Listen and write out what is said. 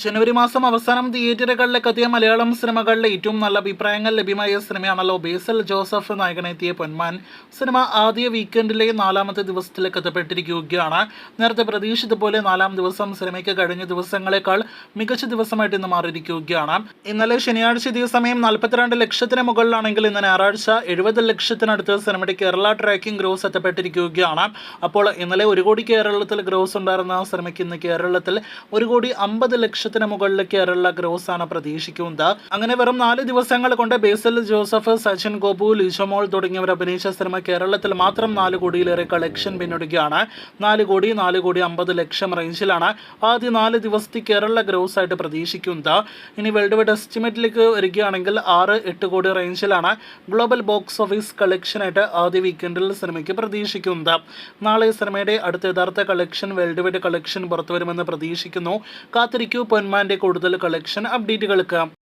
ജനുവരി മാസം അവസാനം തിയേറ്ററുകളിലേക്ക് എത്തിയ മലയാളം സിനിമകളിലെ ഏറ്റവും നല്ല അഭിപ്രായങ്ങൾ ലഭ്യമായ സിനിമയാണല്ലോ ബേസിൽ ജോസഫ് നായകനെത്തിയ പൊന്മാൻ. സിനിമ ആദ്യ വീക്കെൻഡിലെ 4ാമത്തെ ദിവസത്തിലേക്ക് എത്തപ്പെട്ടിരിക്കുകയാണ്. നേരത്തെ പ്രതീക്ഷിച്ചതുപോലെ 4ാം ദിവസം സിനിമയ്ക്ക് കഴിഞ്ഞ ദിവസങ്ങളെക്കാൾ മികച്ച ദിവസമായിട്ട് ഇന്ന് മാറിയിരിക്കുകയാണ്. ഇന്നലെ ശനിയാഴ്ച ഇതേ സമയം 42 ലക്ഷത്തിന് മുകളിലാണെങ്കിൽ ഇന്ന് ഞായറാഴ്ച 70 ലക്ഷത്തിനടുത്ത് സിനിമയുടെ കേരള ട്രാക്കിംഗ് ഗ്രോസ് എത്തപ്പെട്ടിരിക്കുകയാണ്. അപ്പോൾ ഇന്നലെ 1 കോടി കേരളത്തിൽ ഗ്രോസ് ഉണ്ടായിരുന്ന സിനിമയ്ക്ക് ഇന്ന് കേരളത്തിൽ 1,50 ലക്ഷത്തിന് മുകളിൽ കേരള ഗ്രോസ് ആണ് പ്രതീക്ഷിക്കുന്നത്. അങ്ങനെ വെറും 4 ദിവസങ്ങൾ കൊണ്ട് ബേസിൽ ജോസഫ്, സച്ചിൻ ഗോപു, ലിജോമോൾ തുടങ്ങിയവർ അഭിനയിച്ച സിനിമ കേരളത്തിൽ മാത്രം 4 കോടിയിലേറെ കളക്ഷൻ പിന്നിടുകയാണ്. 4 കോടി 50 ലക്ഷം റേഞ്ചിലാണ് ആദ്യ 4 ദിവസത്തെ കേരള ഗ്രോസ് ആയിട്ട് പ്രതീക്ഷിക്കുന്നത്. ഇനി വേൾഡ് വൈഡ് എസ്റ്റിമേറ്റിലേക്ക് വരികയാണെങ്കിൽ 6-8 കോടി റേഞ്ചിലാണ് ഗ്ലോബൽ ബോക്സ് ഓഫീസ് കളക്ഷനായിട്ട് ആദ്യ വീക്കെൻഡിൽ സിനിമയ്ക്ക് പ്രതീക്ഷിക്കുന്നത്. നാളെ സിനിമയുടെ അടുത്ത യഥാർത്ഥ കളക്ഷൻ വേൾഡ് വൈഡ് കളക്ഷൻ പുറത്തുവരുമെന്ന് പ്രതീക്ഷിക്കുന്നു. കാത്തിരിക്കൂ പൊന്മാന്റെ കൂടുതൽ കളക്ഷൻ അപ്ഡേറ്റുകൾക്ക്.